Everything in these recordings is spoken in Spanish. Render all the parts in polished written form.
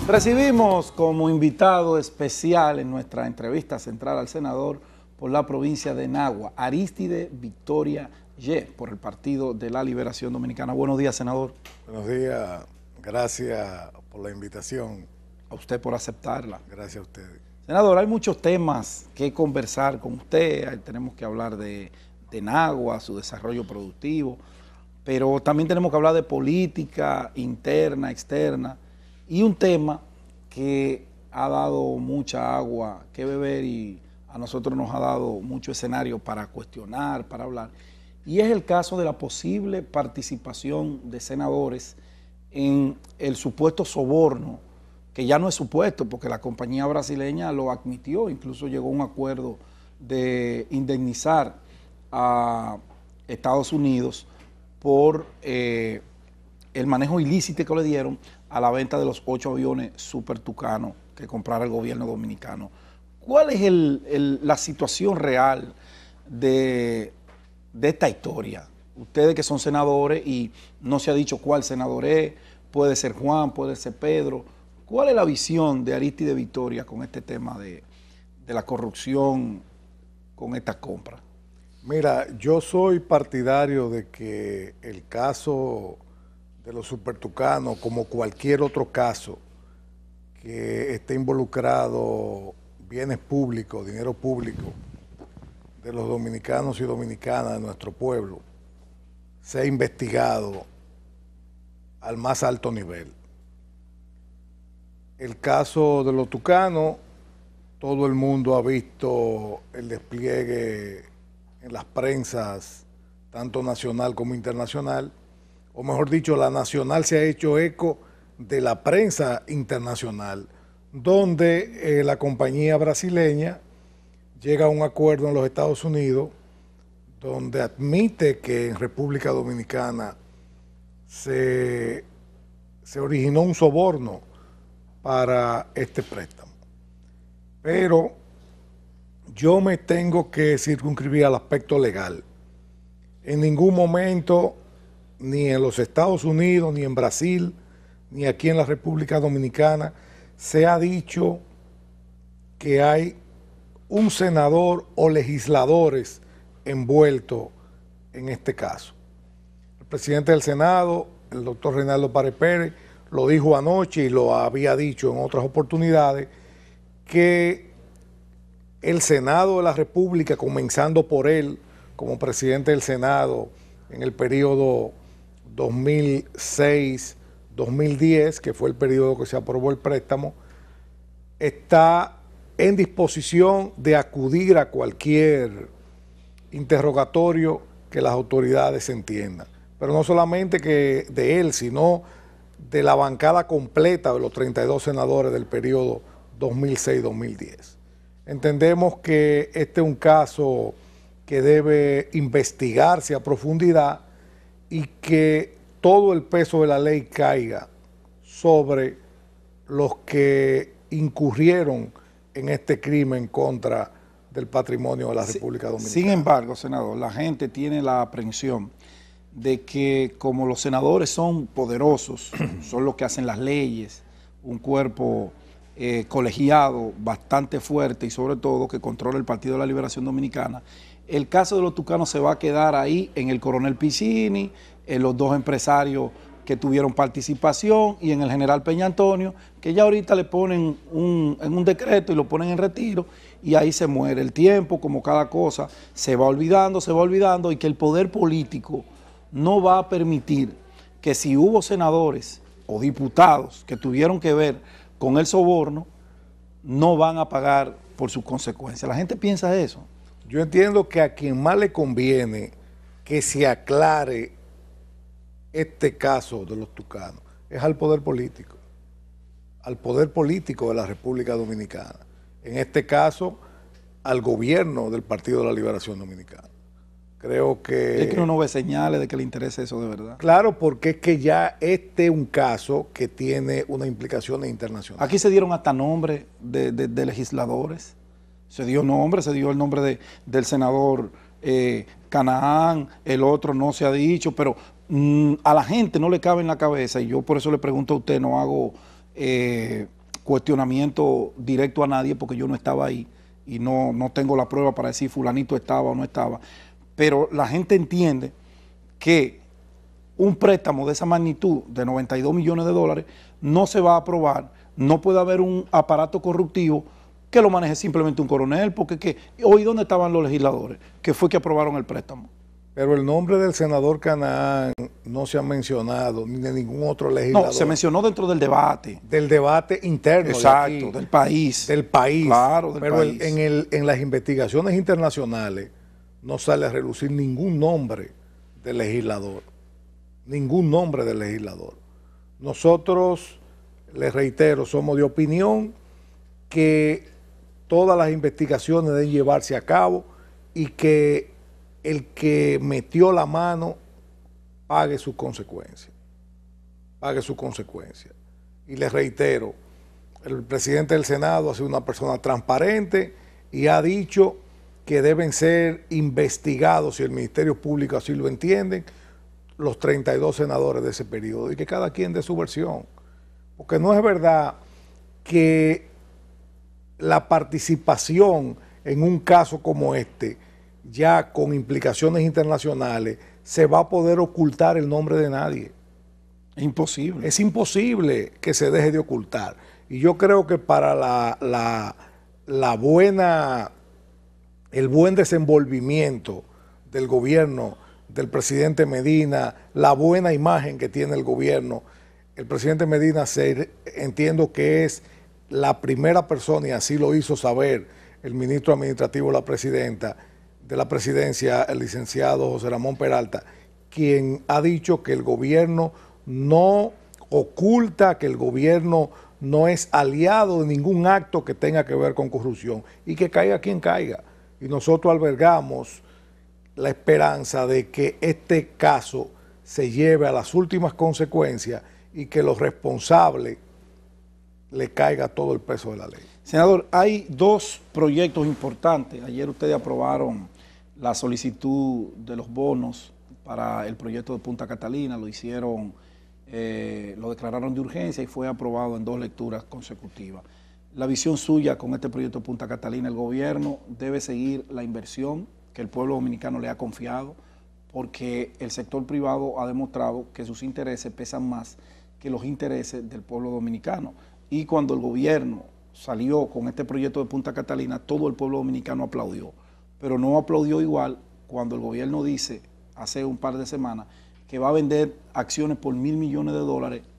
Recibimos como invitado especial en nuestra entrevista central al senador por la provincia de Nagua, Aristide Victoria Ye, por el Partido de la Liberación Dominicana. Buenos días, senador. Buenos días, gracias por la invitación. A usted por aceptarla. Gracias a ustedes. Senador, hay muchos temas que conversar con usted. Tenemos que hablar de Nagua, su desarrollo productivo, pero también tenemos que hablar de política interna, externa, y un tema que ha dado mucha agua que beber y a nosotros nos ha dado mucho escenario para cuestionar, para hablar, y es el caso de la posible participación de senadores en el supuesto soborno, que ya no es supuesto porque la compañía brasileña lo admitió, incluso llegó a un acuerdo de indemnizar a Estados Unidos por el manejo ilícito que le dieron a la venta de los 8 aviones Super Tucano que comprara el gobierno dominicano. ¿Cuál es la situación real de esta historia? Ustedes que son senadores y no se ha dicho cuál senador es, puede ser Juan, puede ser Pedro. ¿Cuál es la visión de Aristide Victoria con este tema de la corrupción con estas compras? Mira, yo soy partidario de que el caso de los supertucanos, como cualquier otro caso que esté involucrado bienes públicos, dinero público de los dominicanos y dominicanas de nuestro pueblo, sea investigado al más alto nivel. El caso de los tucanos, todo el mundo ha visto el despliegue en las prensas, tanto nacional como internacional, o mejor dicho, la nacional se ha hecho eco de la prensa internacional, donde la compañía brasileña llega a un acuerdo en los Estados Unidos, donde admite que en República Dominicana se originó un soborno para este préstamo. Pero yo me tengo que circunscribir al aspecto legal. En ningún momento, ni en los Estados Unidos, ni en Brasil, ni aquí en la República Dominicana, se ha dicho que hay un senador o legisladores envueltos en este caso. El presidente del Senado, el doctor Reinaldo Pared Pérez, lo dijo anoche y lo había dicho en otras oportunidades, que el Senado de la República, comenzando por él como presidente del Senado en el periodo 2006-2010, que fue el periodo que se aprobó el préstamo, está en disposición de acudir a cualquier interrogatorio que las autoridades entiendan. Pero no solamente que de él, sino de la bancada completa de los 32 senadores del periodo 2006-2010. Entendemos que este es un caso que debe investigarse a profundidad y que todo el peso de la ley caiga sobre los que incurrieron en este crimen contra del patrimonio de la República Dominicana. Sin embargo, senador, la gente tiene la aprehensión de que como los senadores son poderosos, son los que hacen las leyes, un cuerpo colegiado bastante fuerte y sobre todo que controla el Partido de la Liberación Dominicana, el caso de los tucanos se va a quedar ahí en el coronel Piccini, en los dos empresarios que tuvieron participación y en el general Peña Antonio, que ya ahorita le ponen en un decreto y lo ponen en retiro y ahí se muere. El tiempo, como cada cosa, se va olvidando y que el poder político no va a permitir que si hubo senadores o diputados que tuvieron que ver con el soborno, no van a pagar por sus consecuencias. La gente piensa eso. Yo entiendo que a quien más le conviene que se aclare este caso de los tucanos es al poder político de la República Dominicana. En este caso, al gobierno del Partido de la Liberación Dominicana. Creo que... Es que uno no ve señales de que le interese eso de verdad. Claro, porque es que ya este es un caso que tiene unas implicaciones internacionales. Aquí se dieron hasta nombres de legisladores. Se dio el nombre del senador Canaán, el otro no se ha dicho, pero a la gente no le cabe en la cabeza, y yo por eso le pregunto a usted, no hago cuestionamiento directo a nadie porque yo no estaba ahí y no tengo la prueba para decir fulanito estaba o no estaba, pero la gente entiende que un préstamo de esa magnitud de 92 millones de dólares no se va a aprobar, no puede haber un aparato corruptivo que lo maneje simplemente un coronel, porque hoy ¿dónde estaban los legisladores? Que fue que aprobaron el préstamo. Pero el nombre del senador Canaán no se ha mencionado, ni de ningún otro legislador. No, se mencionó dentro del debate. Del debate interno. Exacto, de aquí, del país. Del país. Claro, del pero país. En las investigaciones internacionales no sale a relucir ningún nombre del legislador. Ningún nombre del legislador. Nosotros, les reitero, somos de opinión que todas las investigaciones deben llevarse a cabo y que el que metió la mano pague sus consecuencias. Pague sus consecuencias. Y les reitero, el presidente del Senado ha sido una persona transparente y ha dicho que deben ser investigados, si el Ministerio Público así lo entiende, los 32 senadores de ese periodo y que cada quien dé su versión. Porque no es verdad que la participación en un caso como este, ya con implicaciones internacionales, se va a poder ocultar el nombre de nadie. Es imposible. Es imposible que se deje de ocultar. Y yo creo que para el buen desenvolvimiento del gobierno del presidente Medina, la buena imagen que tiene el gobierno, el presidente Medina entiendo que es la primera persona, y así lo hizo saber el ministro administrativo de la presidencia, el licenciado José Ramón Peralta, quien ha dicho que el gobierno no oculta, que el gobierno no es aliado de ningún acto que tenga que ver con corrupción y que caiga quien caiga. Y nosotros albergamos la esperanza de que este caso se lleve a las últimas consecuencias y que los responsables le caiga todo el peso de la ley. Senador, hay dos proyectos importantes. Ayer ustedes aprobaron la solicitud de los bonos para el proyecto de Punta Catalina, lo hicieron, lo declararon de urgencia y fue aprobado en 2 lecturas consecutivas. La visión suya con este proyecto de Punta Catalina, el gobierno debe seguir la inversión que el pueblo dominicano le ha confiado, porque el sector privado ha demostrado que sus intereses pesan más que los intereses del pueblo dominicano. Y cuando el gobierno salió con este proyecto de Punta Catalina, todo el pueblo dominicano aplaudió, pero no aplaudió igual cuando el gobierno dice, hace un par de semanas, que va a vender acciones por $1.000 millones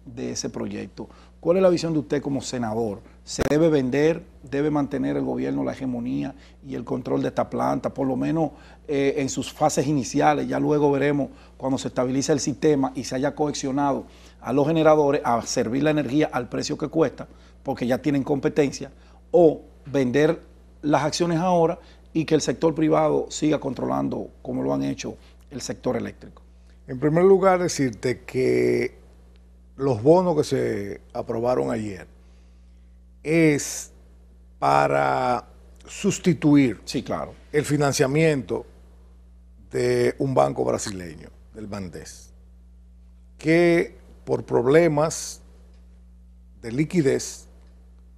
de ese proyecto. ¿Cuál es la visión de usted como senador? ¿Se debe vender, debe mantener el gobierno la hegemonía y el control de esta planta, por lo menos en sus fases iniciales? Ya luego veremos cuando se estabilice el sistema y se haya coaccionado a los generadores a servir la energía al precio que cuesta, porque ya tienen competencia, o vender las acciones ahora y que el sector privado siga controlando, como lo han hecho, el sector eléctrico. En primer lugar, decirte que los bonos que se aprobaron ayer es para sustituir, sí, claro, el financiamiento de un banco brasileño, del Bandes, que por problemas de liquidez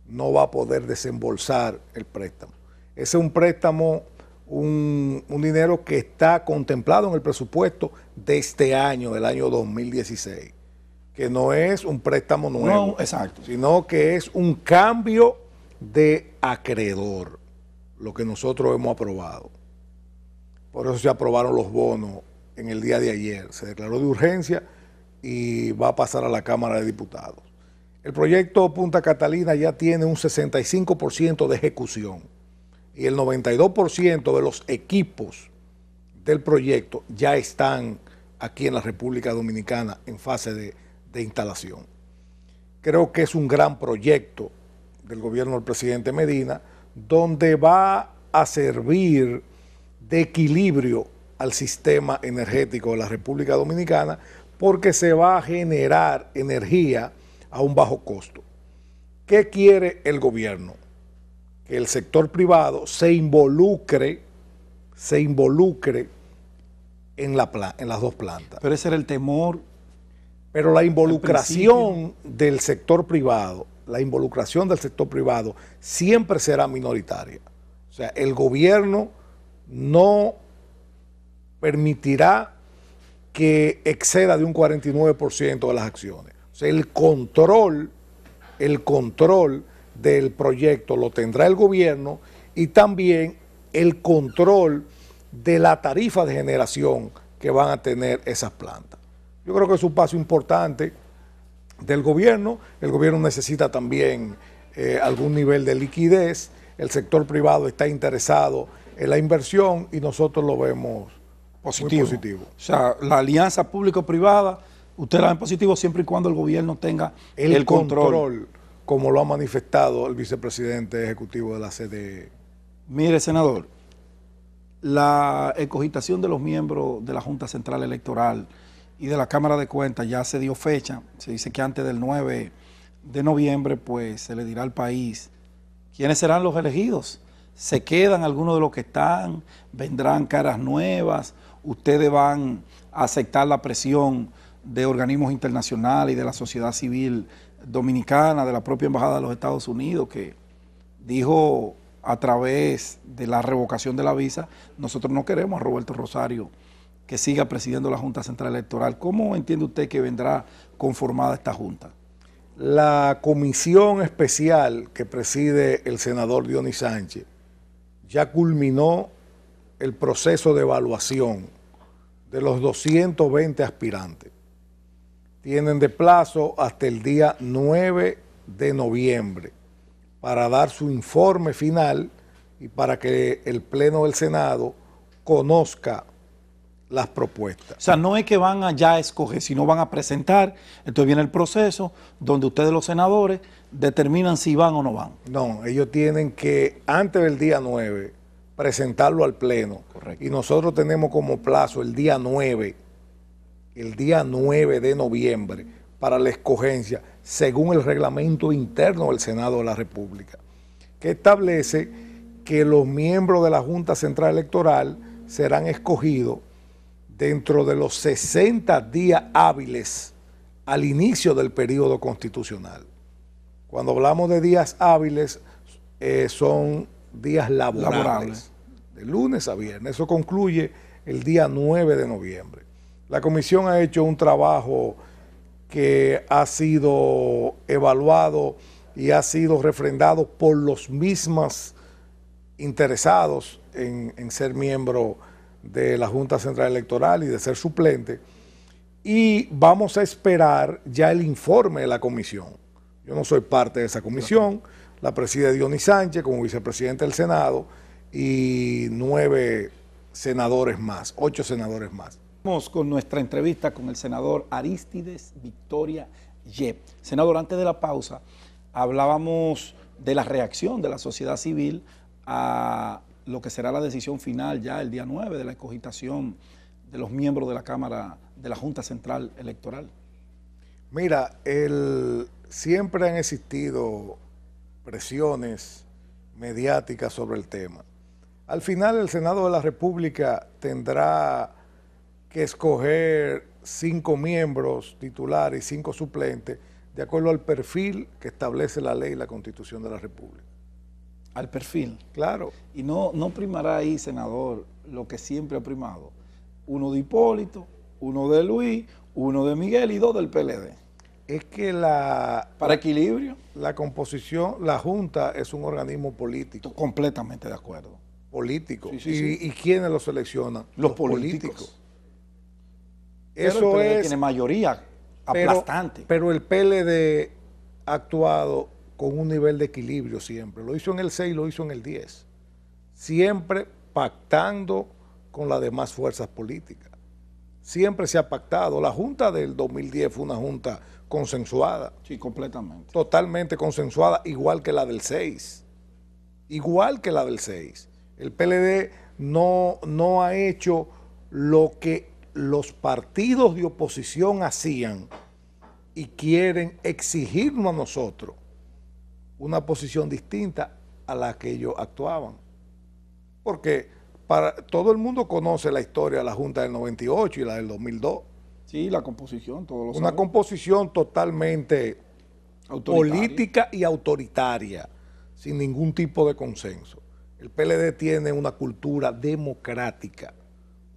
no va a poder desembolsar el préstamo. Ese es un préstamo, un dinero que está contemplado en el presupuesto de este año, del año 2016, que no es un préstamo nuevo, no, exacto, sino que es un cambio de acreedor, lo que nosotros hemos aprobado. Por eso se aprobaron los bonos en el día de ayer, se declaró de urgencia y va a pasar a la Cámara de Diputados. El proyecto Punta Catalina ya tiene un 65% de ejecución y el 92% de los equipos del proyecto ya están aquí en la República Dominicana en fase de instalación. Creo que es un gran proyecto del gobierno del presidente Medina, donde va a servir de equilibrio al sistema energético de la República Dominicana, porque se va a generar energía a un bajo costo. ¿Qué quiere el gobierno? Que el sector privado se involucre en las dos plantas. Pero ese era el temor. Pero la involucración del sector privado la involucración del sector privado siempre será minoritaria. O sea, el gobierno no permitirá que exceda de un 49% de las acciones. O sea, el control del proyecto lo tendrá el gobierno y también el control de la tarifa de generación que van a tener esas plantas. Yo creo que es un paso importante del gobierno. El gobierno necesita también algún nivel de liquidez. El sector privado está interesado en la inversión y nosotros lo vemos positivo. Muy positivo. O sea, la alianza público-privada, usted la ve positivo siempre y cuando el gobierno tenga el control, como lo ha manifestado el vicepresidente ejecutivo de la CDE. Mire, senador, la escogitación de los miembros de la Junta Central Electoral y de la Cámara de Cuentas ya se dio fecha. Se dice que antes del 9 de noviembre pues se le dirá al país quiénes serán los elegidos. ¿Se quedan algunos de los que están? ¿Vendrán caras nuevas? ¿Ustedes van a aceptar la presión de organismos internacionales y de la sociedad civil dominicana, de la propia Embajada de los Estados Unidos, que dijo a través de la revocación de la visa, nosotros no queremos a Roberto Rosario que siga presidiendo la Junta Central Electoral? ¿Cómo entiende usted que vendrá conformada esta Junta? La comisión especial que preside el senador Dionis Sánchez ya culminó el proceso de evaluación de los 220 aspirantes. Tienen de plazo hasta el día 9 de noviembre para dar su informe final y para que el Pleno del Senado conozca las propuestas. O sea, no es que van a ya escoger, sino van a presentar. Entonces viene el proceso donde ustedes los senadores determinan si van o no van. No, ellos tienen que, antes del día 9, presentarlo al Pleno. Correcto. Y nosotros tenemos como plazo el día 9 de noviembre para la escogencia, según el reglamento interno del Senado de la República, que establece que los miembros de la Junta Central Electoral serán escogidos dentro de los 60 días hábiles al inicio del periodo constitucional. Cuando hablamos de días hábiles, son días laborables, de lunes a viernes. Eso concluye el día 9 de noviembre. La comisión ha hecho un trabajo que ha sido evaluado y ha sido refrendado por los mismos interesados en ser miembro de la Junta Central Electoral y de ser suplente, y vamos a esperar ya el informe de la comisión. Yo no soy parte de esa comisión, la preside Dionis Sánchez como vicepresidente del Senado y 9 senadores más, 8 senadores más. Vamos con nuestra entrevista con el senador Arístides Victoria Yep. Senador, antes de la pausa hablábamos de la reacción de la sociedad civil a lo que será la decisión final ya el día 9 de la escogitación de los miembros de la Cámara, de la Junta Central Electoral. Mira, siempre han existido presiones mediáticas sobre el tema. Al final el Senado de la República tendrá que escoger 5 miembros titulares y 5 suplentes de acuerdo al perfil que establece la ley y la Constitución de la República. Al perfil. Claro. Y no primará ahí, senador, lo que siempre ha primado. 1 de Hipólito, 1 de Luis, 1 de Miguel y 2 del PLD. Es que para equilibrio. La composición, la Junta es un organismo político. Completamente de acuerdo. Político. Sí. ¿Y quiénes lo seleccionan? Los políticos. Eso pero el PLD es, tiene mayoría aplastante. Pero el PLD ha actuado con un nivel de equilibrio siempre. Lo hizo en el 6, lo hizo en el 10. Siempre pactando con las demás fuerzas políticas. Siempre se ha pactado. La Junta del 2010 fue una Junta consensuada. Sí, completamente. Totalmente consensuada, igual que la del 6. Igual que la del 6. El PLD no ha hecho lo que los partidos de oposición hacían y quieren exigirnos a nosotros una posición distinta a la que ellos actuaban. Porque todo el mundo conoce la historia de la Junta del 98 y la del 2002. Sí, la composición, todos lo Una saben. composición totalmente política y autoritaria, sin ningún tipo de consenso. El PLD tiene una cultura democrática,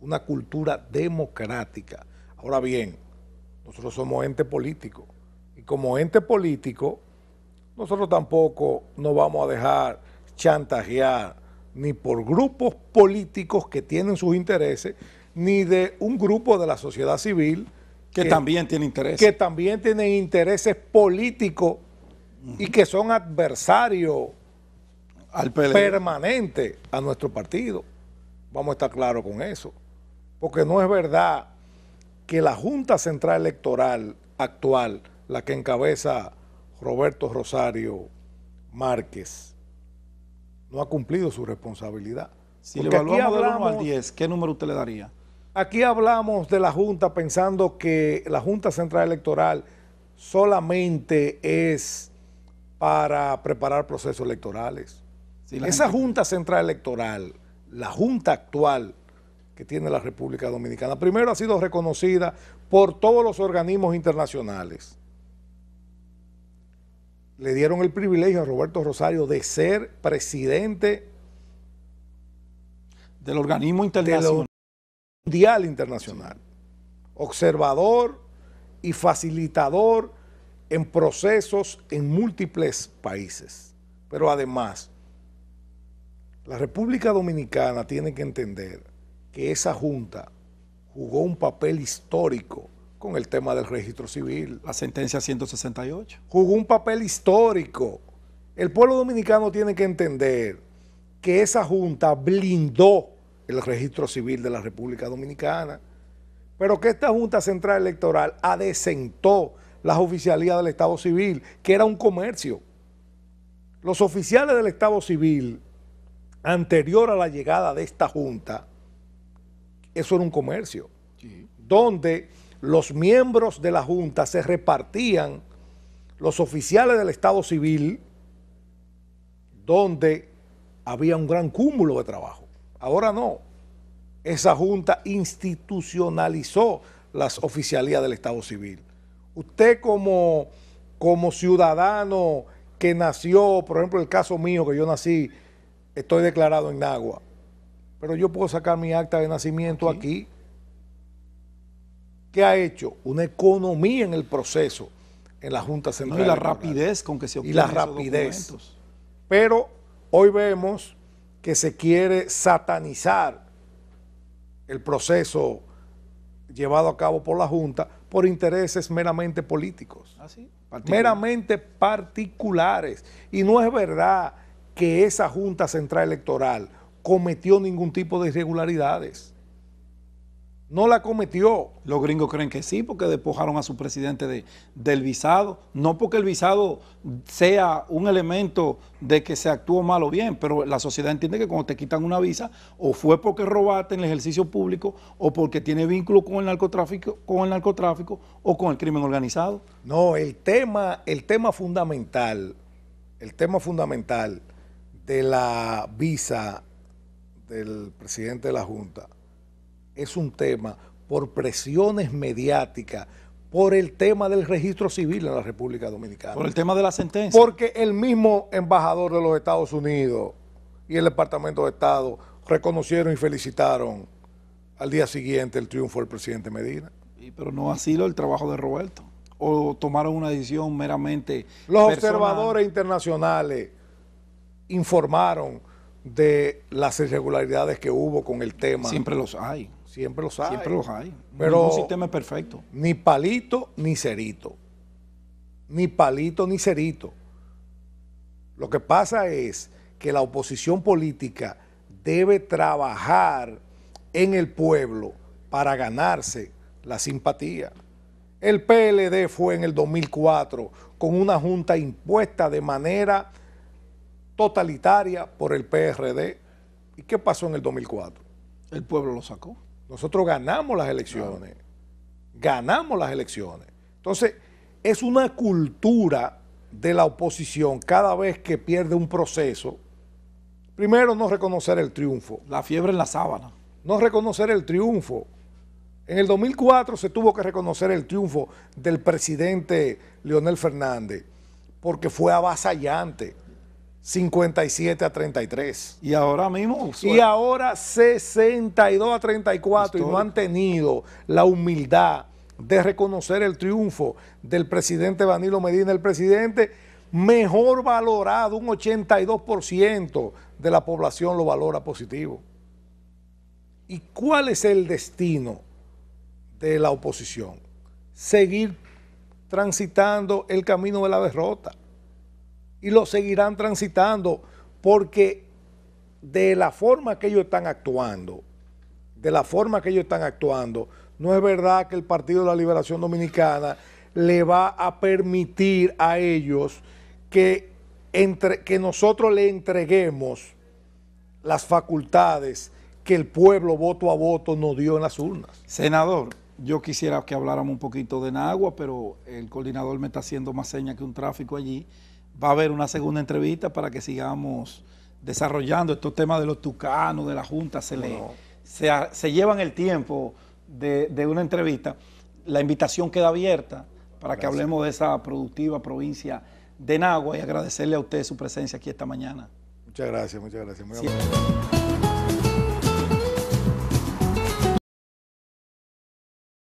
una cultura democrática. Ahora bien, nosotros somos ente político, y como ente político, nosotros tampoco nos vamos a dejar chantajear ni por grupos políticos que tienen sus intereses, ni de un grupo de la sociedad civil que también tiene intereses. Que también tienen intereses políticos y que son adversarios al PLD permanentes a nuestro partido. Vamos a estar claros con eso. Porque no es verdad que la Junta Central Electoral actual, la que encabeza Roberto Rosario Márquez, no ha cumplido su responsabilidad. Si le evaluamos del 1 al 10, ¿qué número usted le daría? Aquí hablamos de la Junta pensando que la Junta Central Electoral solamente es para preparar procesos electorales. Sí, esa Junta Central Electoral, la Junta actual que tiene la República Dominicana, primero ha sido reconocida por todos los organismos internacionales. Le dieron el privilegio a Roberto Rosario de ser presidente del organismo internacional. Mundial internacional, observador y facilitador en procesos en múltiples países. Pero además, la República Dominicana tiene que entender que esa junta jugó un papel histórico con el tema del registro civil. La sentencia 168. Jugó un papel histórico. El pueblo dominicano tiene que entender que esa junta blindó el registro civil de la República Dominicana, pero que esta Junta Central Electoral adecentó las oficialías del Estado Civil, que era un comercio. Los oficiales del Estado Civil, anterior a la llegada de esta Junta, eso era un comercio, donde los miembros de la Junta se repartían los oficiales del Estado Civil, donde había un gran cúmulo de trabajo. Ahora no. Esa Junta institucionalizó las oficialías del Estado Civil. Usted como ciudadano que nació, por ejemplo, el caso mío, que yo nací, estoy declarado en Nagua, pero yo puedo sacar mi acta de nacimiento aquí. ¿Qué ha hecho? Una economía en el proceso en la Junta Central. No, y la rapidez con que se obtienen esos documentos. Pero hoy vemos que se quiere satanizar el proceso llevado a cabo por la Junta por intereses meramente políticos, meramente particulares. Y no es verdad que esa Junta Central Electoral cometió ningún tipo de irregularidades. No la cometió. Los gringos creen que sí, porque despojaron a su presidente del visado. No porque el visado sea un elemento de que se actuó mal o bien, pero la sociedad entiende que cuando te quitan una visa, o fue porque robaste en el ejercicio público, o porque tiene vínculo con el narcotráfico o con el crimen organizado. No, el tema fundamental de la visa del presidente de la Junta es un tema por presiones mediáticas, por el tema del registro civil en la República Dominicana. Por el tema de la sentencia. Porque el mismo embajador de los Estados Unidos y el Departamento de Estado reconocieron y felicitaron al día siguiente el triunfo del presidente Medina. Pero no ha sido el trabajo de Roberto. O tomaron una decisión meramente Los personal. Observadores internacionales informaron de las irregularidades que hubo con el tema. Siempre los hay. Siempre los hay. Siempre los hay. Pero ningún sistema es perfecto. Ni palito ni cerito. Ni palito ni cerito. Lo que pasa es que la oposición política debe trabajar en el pueblo para ganarse la simpatía. El PLD fue en el 2004 con una junta impuesta de manera totalitaria por el PRD. ¿Y qué pasó en el 2004? El pueblo lo sacó. Nosotros ganamos las elecciones. Claro. Ganamos las elecciones. Entonces, es una cultura de la oposición cada vez que pierde un proceso. Primero, no reconocer el triunfo. La fiebre en la sábana. No reconocer el triunfo. En el 2004 se tuvo que reconocer el triunfo del presidente Leonel Fernández, porque fue avasallante, 57-33. Y ahora mismo... Y ahora 62-34 histórico. Y no han tenido la humildad de reconocer el triunfo del presidente Danilo Medina, el presidente mejor valorado, un 82% de la población lo valora positivo. ¿Y cuál es el destino de la oposición? Seguir transitando el camino de la derrota. Y lo seguirán transitando porque de la forma que ellos están actuando, no es verdad que el Partido de la Liberación Dominicana le va a permitir a ellos que nosotros le entreguemos las facultades que el pueblo voto a voto nos dio en las urnas. Senador, yo quisiera que habláramos un poquito de Nagua, pero el coordinador me está haciendo más señas que un tráfico allí. Va a haber una segunda entrevista para que sigamos desarrollando estos temas de los tucanos, de la Junta, se llevan el tiempo de una entrevista. La invitación queda abierta para que hablemos de esa productiva provincia de Nagua y agradecerle a usted su presencia aquí esta mañana. Muchas gracias, muy amable.